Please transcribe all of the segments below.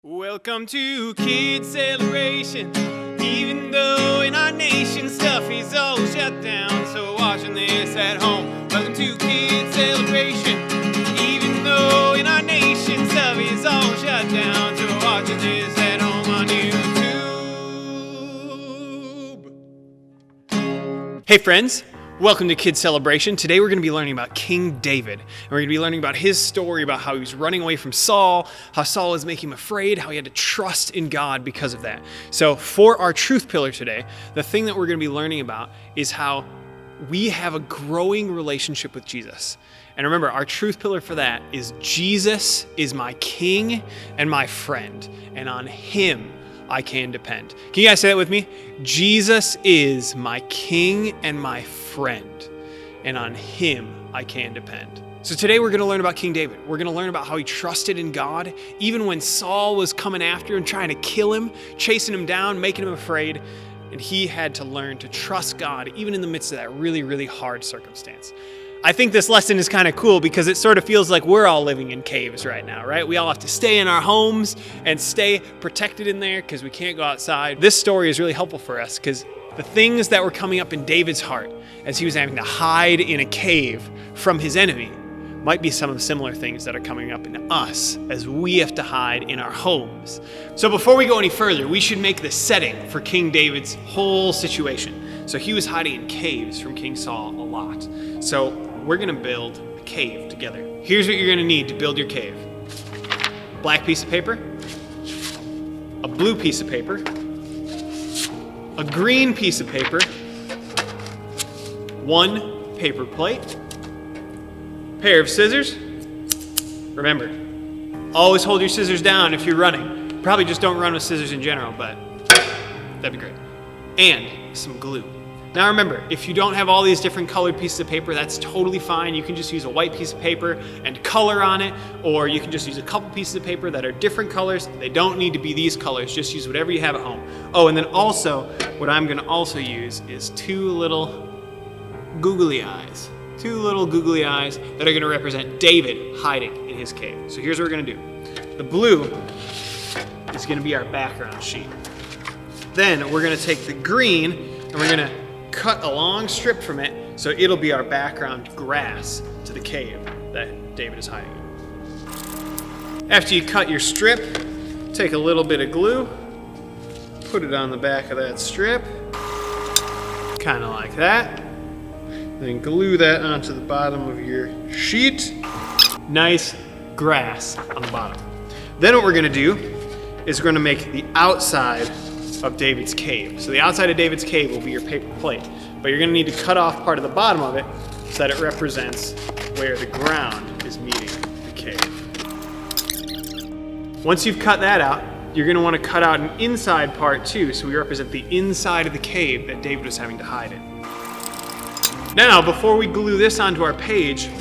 Welcome to Kids Celebration. Even though in our nation stuff is all shut down, so watching this at home. Welcome to Kids Celebration. Even though in our nation stuff is all shut down, so watching this at home on YouTube. Hey friends, welcome to Kids Celebration. Today we're going to be learning about King David. And we're going to be learning about his story, about how he was running away from Saul, how Saul was making him afraid, how he had to trust in God because of that. So for our truth pillar today, the thing that we're going to be learning about is how we have a growing relationship with Jesus. And remember, our truth pillar for that is Jesus is my King and my friend, and on him I can depend. Can you guys say that with me? Jesus is my King and my friend, and on him I can depend. So today we're going to learn about King David. We're going to learn about how he trusted in God, even when Saul was coming after him, trying to kill him, chasing him down, making him afraid. And he had to learn to trust God, even in the midst of that really, really hard circumstance. I think this lesson is kind of cool because it sort of feels like we're all living in caves right now, right? We all have to stay in our homes and stay protected in there because we can't go outside. This story is really helpful for us because the things that were coming up in David's heart as he was having to hide in a cave from his enemy might be some of the similar things that are coming up in us as we have to hide in our homes. So before we go any further, we should make the setting for King David's whole situation. So he was hiding in caves from King Saul a lot. So we're going to build a cave together. Here's what you're going to need to build your cave. Black piece of paper, a blue piece of paper, a green piece of paper, one paper plate, pair of scissors. Remember, always hold your scissors down if you're running. Probably just don't run with scissors in general, but that'd be great. And some glue. Now remember, if you don't have all these different colored pieces of paper, that's totally fine. You can just use a white piece of paper and color on it, or you can just use a couple pieces of paper that are different colors. They don't need to be these colors. Just use whatever you have at home. Oh, and then also, what I'm gonna also use is two little googly eyes. Two little googly eyes that are gonna represent David hiding in his cave. So here's what we're gonna do. The blue is gonna be our background sheet. Then we're gonna take the green and we're gonna cut a long strip from it so it'll be our background grass to the cave that David is hiding in. After you cut your strip, take a little bit of glue, put it on the back of that strip, kind of like that. Then glue that onto the bottom of your sheet. Nice grass on the bottom. Then what we're gonna do is we're gonna make the outside of David's cave. So the outside of David's cave will be your paper plate, but you're gonna need to cut off part of the bottom of it so that it represents where the ground is meeting the cave. Once you've cut that out, you're gonna wanna cut out an inside part too, so we represent the inside of the cave that David was having to hide in. Now, before we glue this onto our page,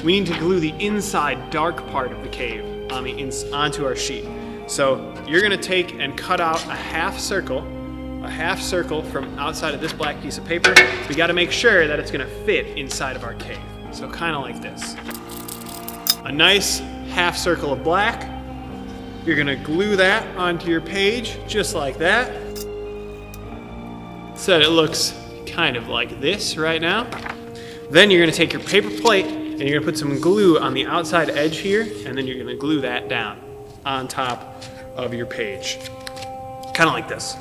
we need to glue the inside dark part of the cave onto our sheet. So you're gonna take and cut out a half circle from outside of this black piece of paper. We gotta make sure that it's gonna fit inside of our cave. So kind of like this. A nice half circle of black. You're gonna glue that onto your page, just like that. So that it looks kind of like this right now. Then you're gonna take your paper plate and you're gonna put some glue on the outside edge here, and then you're gonna glue that down on top of your page. Kind of like this.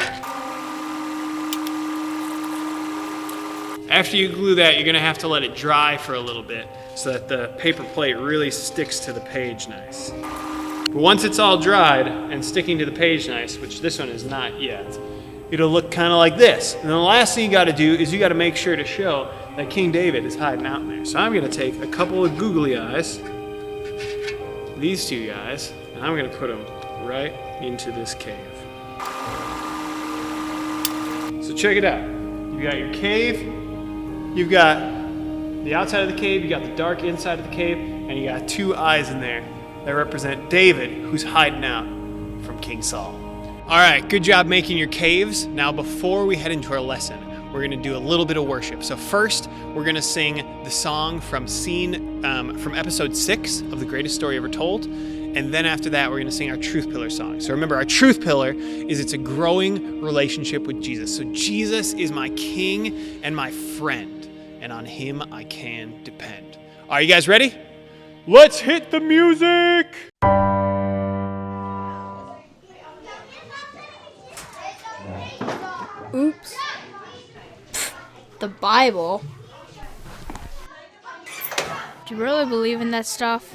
After you glue that, you're gonna have to let it dry for a little bit so that the paper plate really sticks to the page nice. But once it's all dried and sticking to the page nice, which this one is not yet, it'll look kind of like this. And the last thing you gotta do is you gotta make sure to show that King David is hiding out in there. So I'm gonna take a couple of googly eyes, these two guys, and I'm gonna put them right into this cave. So check it out. You've got your cave, you've got the outside of the cave, you got the dark inside of the cave, and you got two eyes in there that represent David, who's hiding out from King Saul. All right, good job making your caves. Now before we head into our lesson, we're gonna do a little bit of worship. So first, we're gonna sing the song from episode 6 of The Greatest Story Ever Told. And then after that, we're going to sing our truth pillar song. So remember, our truth pillar is it's a growing relationship with Jesus. So Jesus is my king and my friend, and on him I can depend. Are you guys ready? Let's hit the music! Oops. The Bible? Do you really believe in that stuff?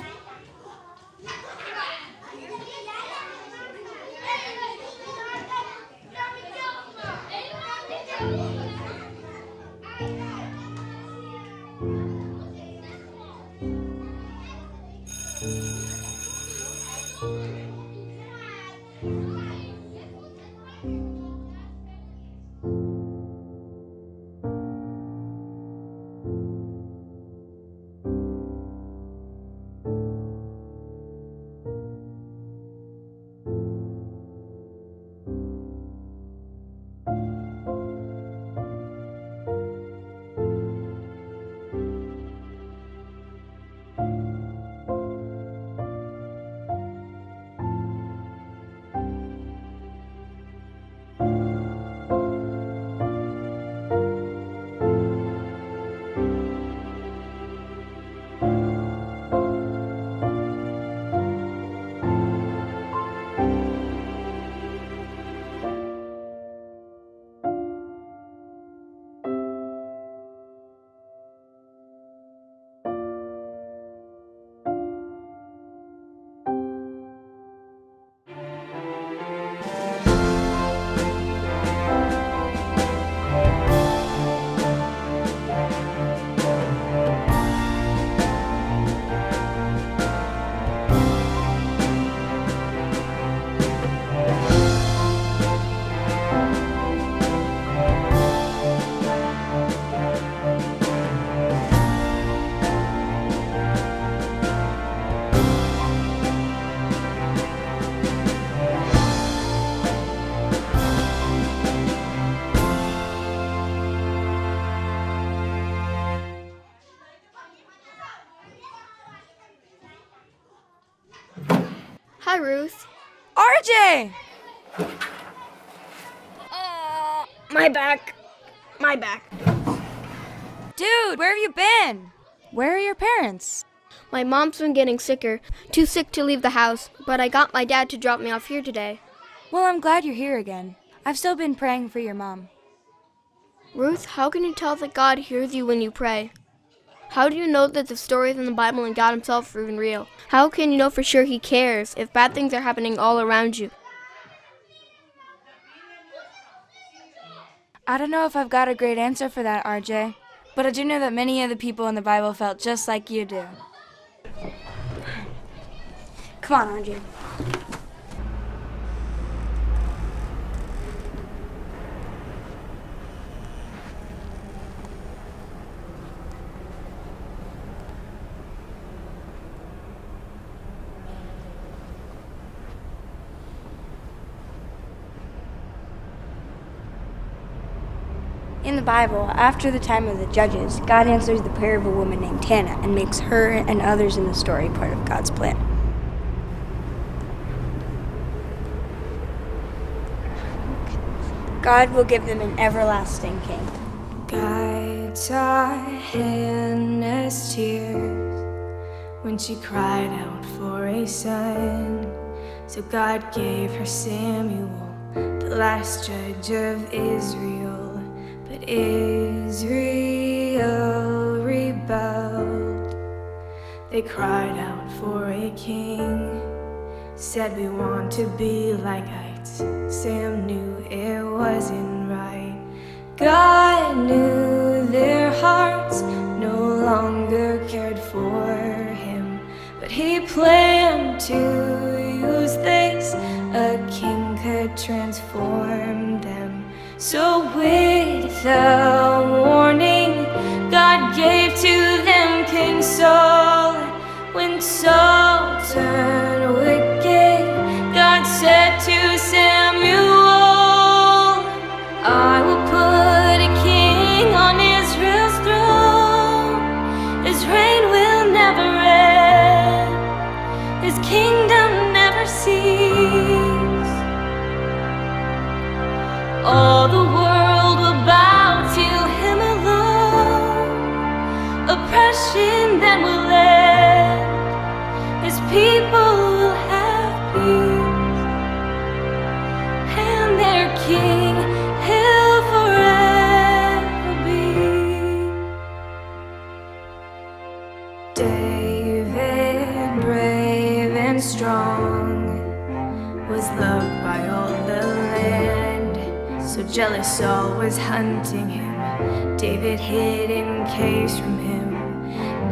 Hi, Ruth. RJ! My back. Dude, where have you been? Where are your parents? My mom's been getting sicker, too sick to leave the house, but I got my dad to drop me off here today. Well, I'm glad you're here again. I've still been praying for your mom. Ruth, how can you tell that God hears you when you pray? How do you know that the stories in the Bible and God himself are even real? How can you know for sure he cares if bad things are happening all around you? I don't know if I've got a great answer for that, RJ, but I do know that many of the people in the Bible felt just like you do. Come on, RJ. In the Bible, after the time of the judges, God answers the prayer of a woman named Hannah and makes her and others in the story part of God's plan. God will give them an everlasting king. God saw Hannah's tears when she cried out for a son. So God gave her Samuel, the last judge of Israel. But Israel rebelled. They cried out for a king, said we want to be like heights. Sam knew it wasn't right. God knew their hearts no longer cared for him, but he planned to use this. A king could transform them. So with a warning, God gave to them King Saul. When Saul turned wicked, God said to Samuel, I will put a king on Israel's throne. His reign will never end. His kingdom oppression then will end. His people will have peace, and their King he'll forever be. David, brave and strong, was loved by all the land. So jealous Saul was hunting him. David hid in caves from him.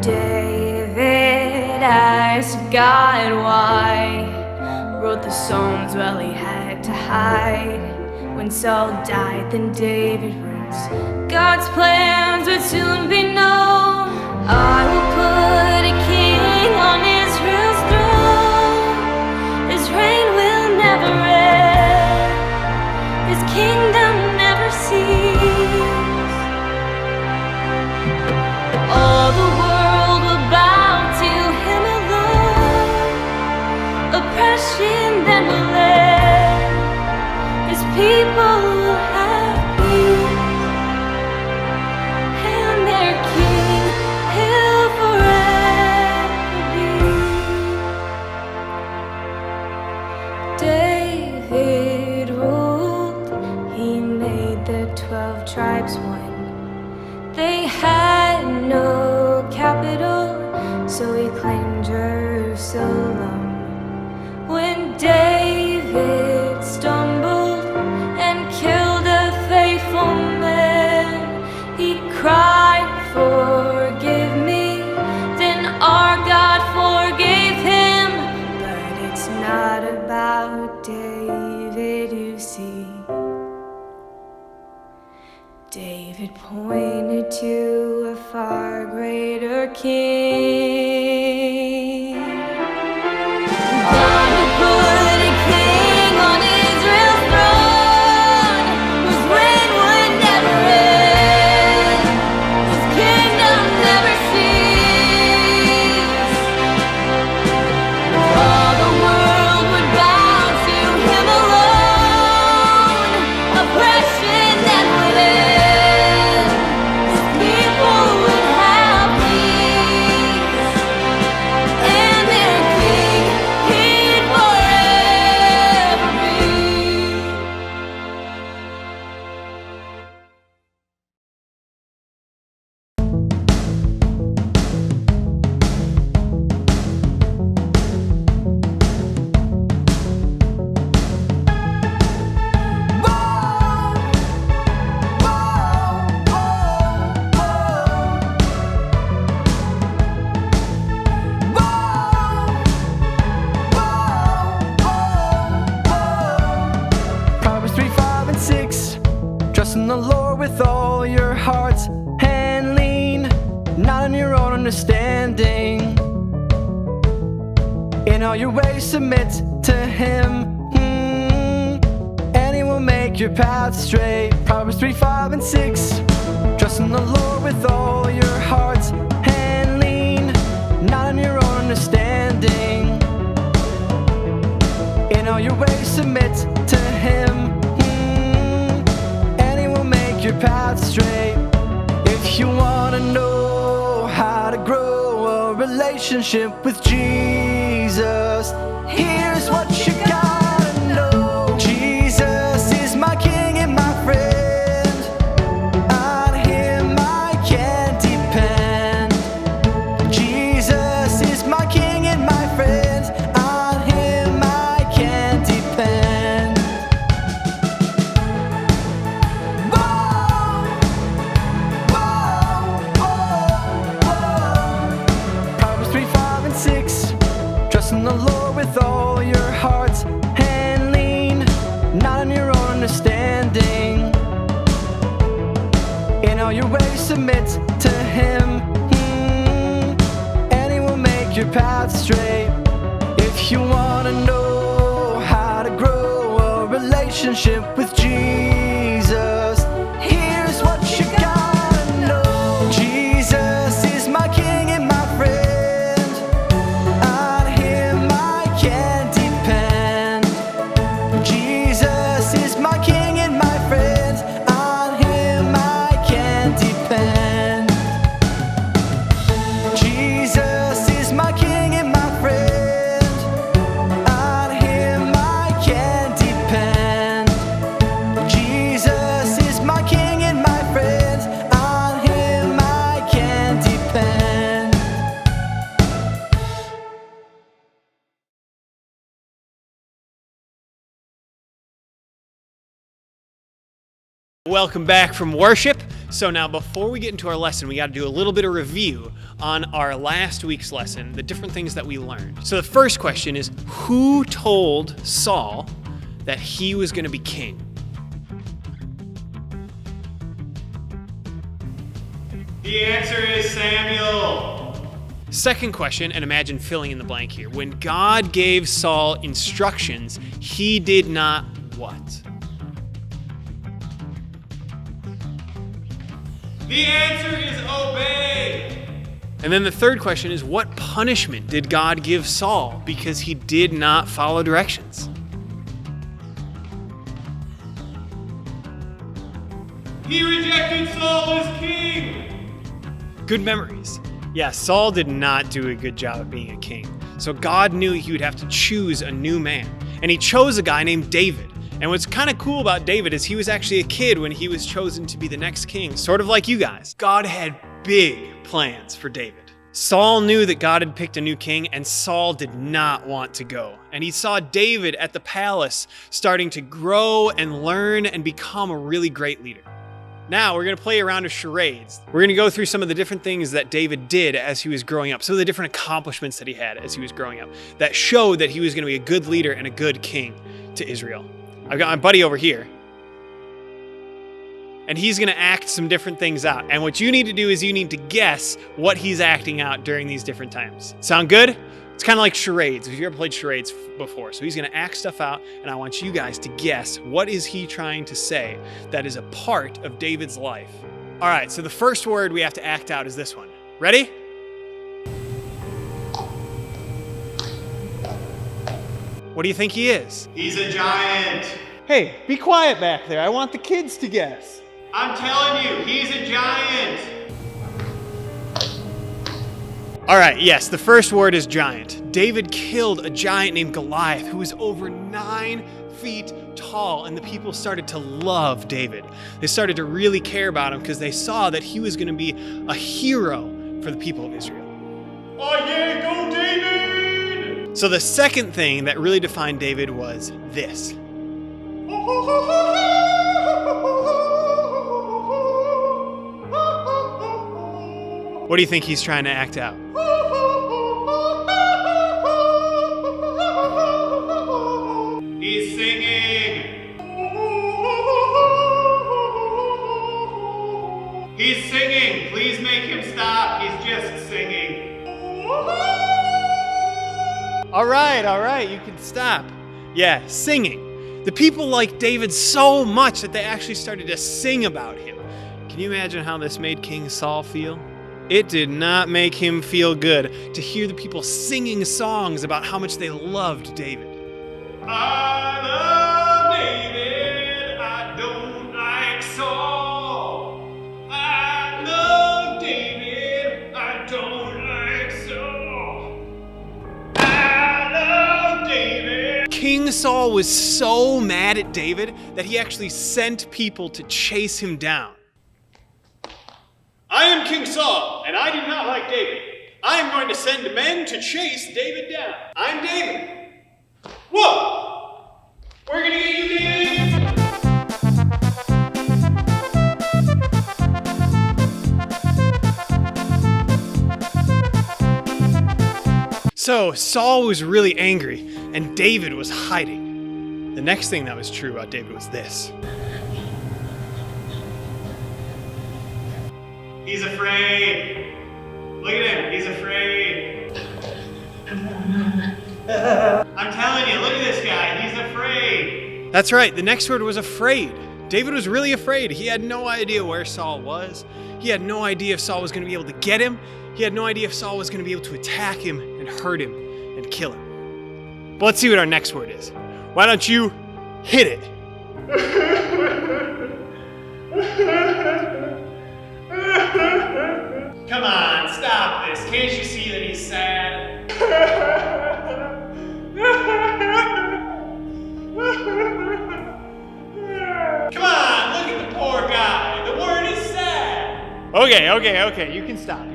David asked God why, wrote the Psalms while he had to hide. When Saul died, then David rules. God's plans would soon be known. I will put a king on Israel's throne. His reign will never end. His kingdom never cease. All the world will bow to him alone. Oppression then will end. His people will have peace, and their King he'll forever be. David ruled, he made the 12 tribes one. They had no capital, so he claimed Jerusalem. When David stumbled and killed a faithful man, he cried, "Forgive me." Then our God forgave him. But it's not about David, you see. David pointed to a far greater king. God would put a king on Israel's throne, whose reign would never end, his kingdom never cease. All the world would bow to him alone. Oppression then would end. His people would have peace, and their King he'd forever be. Proverbs 3, 5, and 6. Trust in the Lord with all your heart and lean not on your own understanding. In all your ways submit to him, and he will make your path straight. Proverbs 3, 5, and 6. Trust in the Lord with all your heart and lean not on your own understanding. In all your ways submit to him, and he will make your path straight. If you want to know how to grow a relationship with Jesus, here's what you gotta know. Jesus is my King and my friend. On him I can depend. Jesus is my King and my friend. On him I can depend. Whoa, whoa, whoa, whoa. Proverbs 3, 5, and 6. Trust in the Lord with all your heart and lean not on your own understanding. In all your ways submit to him, and he will make your path straight. If you want to know how to grow a relationship with Jesus, here's what you gotta know. Jesus is my King and my friend. On him I can depend. Jesus is my King and my friend. On him I can depend. Welcome back from worship. So now before we get into our lesson, we got to do a little bit of review on our last week's lesson, the different things that we learned. So the first question is, who told Saul that he was going to be king? The answer is Samuel. Second question, and imagine filling in the blank here. When God gave Saul instructions, he did not what? The answer is obey. And then the third question is, what punishment did God give Saul because he did not follow directions? He rejected Saul as king. Good memories. Yeah, Saul did not do a good job of being a king. So God knew he would have to choose a new man. And he chose a guy named David. And what's kind of cool about David is he was actually a kid when he was chosen to be the next king, sort of like you guys. God had big plans for David. Saul knew that God had picked a new king, and Saul did not want to go. And he saw David at the palace starting to grow and learn and become a really great leader. Now we're going to play a round of charades. We're going to go through some of the different things that David did as he was growing up, some of the different accomplishments that he had as he was growing up that showed that he was going to be a good leader and a good king to Israel. I've got my buddy over here, and he's going to act some different things out. And what you need to do is you need to guess what he's acting out during these different times. Sound good? It's kind of like charades, if you ever played charades before. So he's going to act stuff out, and I want you guys to guess what is he trying to say that is a part of David's life. All right, so the first word we have to act out is this one. Ready? What do you think he is? He's a giant. Hey, be quiet back there. I want the kids to guess. I'm telling you, he's a giant. All right, yes, the first word is giant. David killed a giant named Goliath who was over 9 feet tall, and the people started to love David. They started to really care about him because they saw that he was going to be a hero for the people of Israel. Oh yeah, go David! So the second thing that really defined David was this. What do you think he's trying to act out? He's singing. He's singing. Please make him stop. He's just singing. All right, you can stop. Yeah, singing. The people liked David so much that they actually started to sing about him. Can you imagine how this made King Saul feel? It did not make him feel good to hear the people singing songs about how much they loved David. I love David. I don't like Saul. I love David. I don't like Saul. I love David. King Saul was so mad at David that he actually sent people to chase him down. I am King Saul, and I do not like David. I am going to send men to chase David down. I'm David. Whoa! We're gonna get you, David! So Saul was really angry, and David was hiding. The next thing that was true about David was this. He's afraid. Look at him, he's afraid. I'm telling you, look at this guy, he's afraid. That's right, the next word was afraid. David was really afraid. He had no idea where Saul was. He had no idea if Saul was going to be able to get him. He had no idea if Saul was going to be able to attack him and hurt him and kill him. But let's see what our next word is. Why don't you hit it? Come on, stop this. Can't you see that he's sad? Come on, look at the poor guy. The word is sad. Okay. You can stop.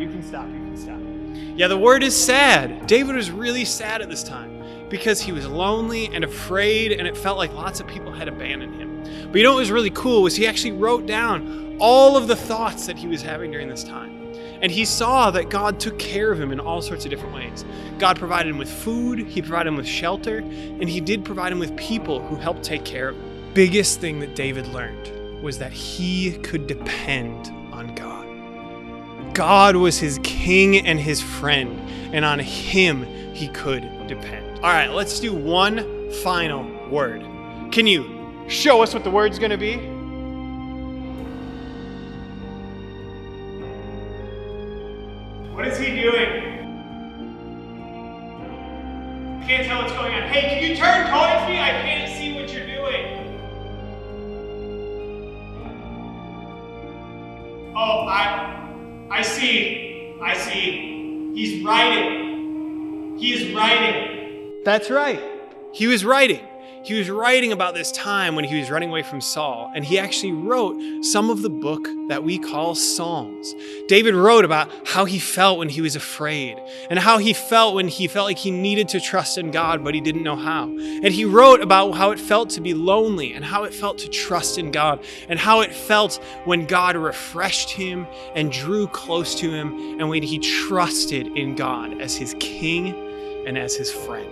Yeah, the word is sad. David was really sad at this time because he was lonely and afraid, and it felt like lots of people had abandoned him. But you know what was really cool was he actually wrote down all of the thoughts that he was having during this time. And he saw that God took care of him in all sorts of different ways. God provided him with food, he provided him with shelter, and he did provide him with people who helped take care of him. Biggest thing that David learned was that he could depend on God. God was his king and his friend, and on him he could depend. All right, let's do one final word. Can you show us what the word's gonna be? What is he doing? I can't tell what's going on. Hey, can you turn towards me? I can't see what you're doing. Oh, I see. He's writing. He is writing. That's right. He was writing. He was writing about this time when he was running away from Saul, and he actually wrote some of the book that we call Psalms. David wrote about how he felt when he was afraid, and how he felt when he felt like he needed to trust in God, but he didn't know how. And he wrote about how it felt to be lonely, and how it felt to trust in God, and how it felt when God refreshed him and drew close to him, and when he trusted in God as his king and as his friend.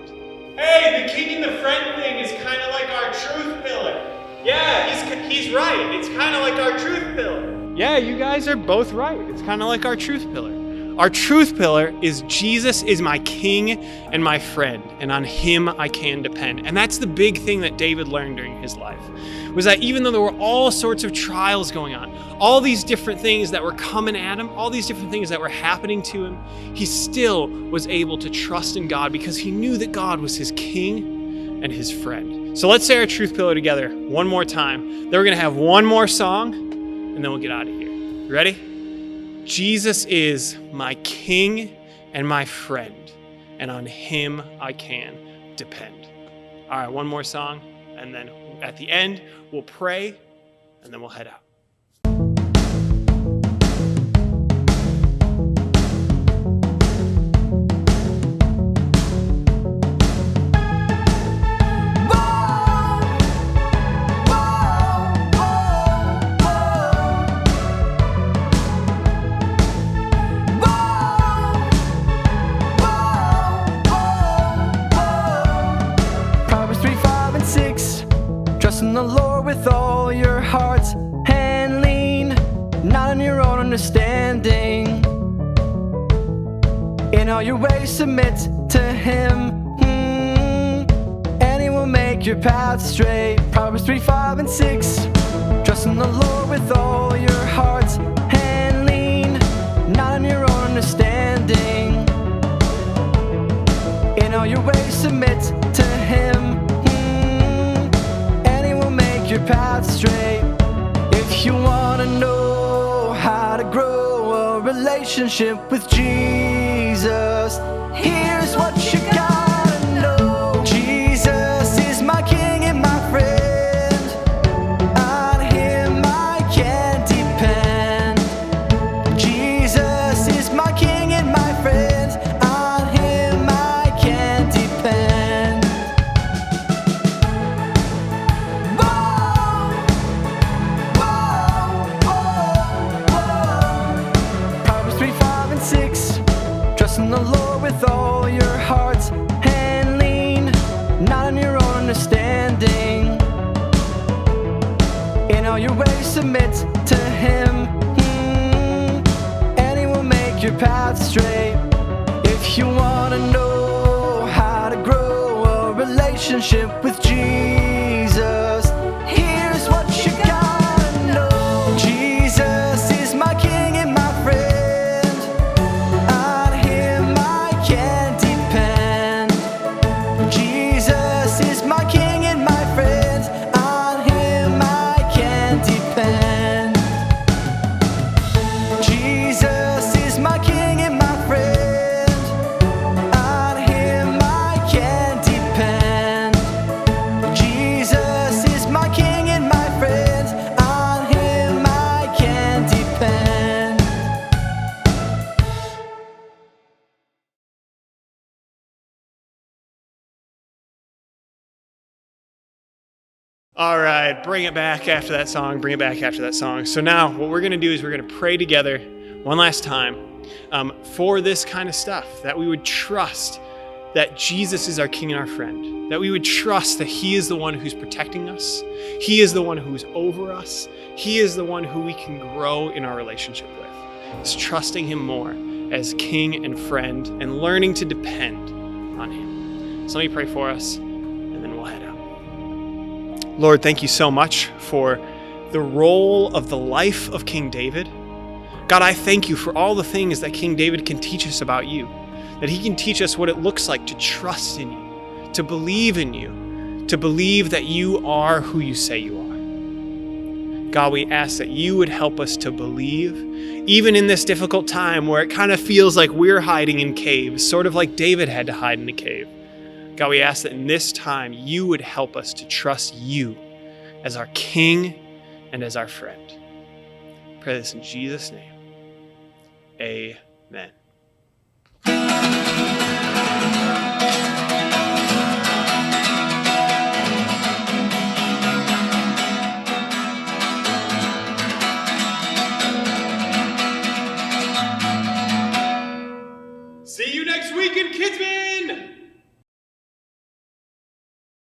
Hey, the king and the friend thing is kind of like our truth pillar. Yeah, he's right. It's kind of like our truth pillar. Yeah, you guys are both right. It's kind of like our truth pillar. Our truth pillar is Jesus is my king and my friend, and on him I can depend. And that's the big thing that David learned during his life, was that even though there were all sorts of trials going on, all these different things that were coming at him, all these different things that were happening to him, he still was able to trust in God because he knew that God was his king and his friend. So let's say our truth pillar together one more time. Then we're going to have one more song, and then we'll get out of here. You ready? Jesus is my king and my friend, and on him I can depend. All right, one more song, and then at the end, we'll pray, and then we'll head out. In the Lord with all your heart and lean not on your own understanding. In all your ways submit to him, and he will make your path straight. Proverbs 3, 5, and 6. Trust in the Lord with all your heart and lean not on your own understanding. In all your ways submit to him, your path straight. If you want to know how to grow a relationship with Jesus, here's what you gotta know. Jesus is my king and my friend. On him I can depend. Jesus is my king and my friend. On him I can depend. In the Lord with all your heart and lean not on your own understanding. In all your ways submit to him, and he will make your path straight. If you want to know how to grow a relationship with Jesus, here's what you gotta know. Jesus is my king and my friend. Jesus All right, bring it back after that song. Bring it back after that song. So now what we're going to do is we're going to pray together one last time for this kind of stuff, that we would trust that Jesus is our King and our friend, that we would trust that He is the one who's protecting us. He is the one who's over us. He is the one who we can grow in our relationship with. It's trusting Him more as King and friend and learning to depend on Him. So let me pray for us, and then we'll head out. Lord, thank you so much for the role of the life of King David. God, I thank you for all the things that King David can teach us about you, that he can teach us what it looks like to trust in you, to believe in you, to believe that you are who you say you are. God, we ask that you would help us to believe, even in this difficult time where it kind of feels like we're hiding in caves, sort of like David had to hide in a cave. God, we ask that in this time you would help us to trust you as our King and as our friend. Pray this in Jesus' name. Amen.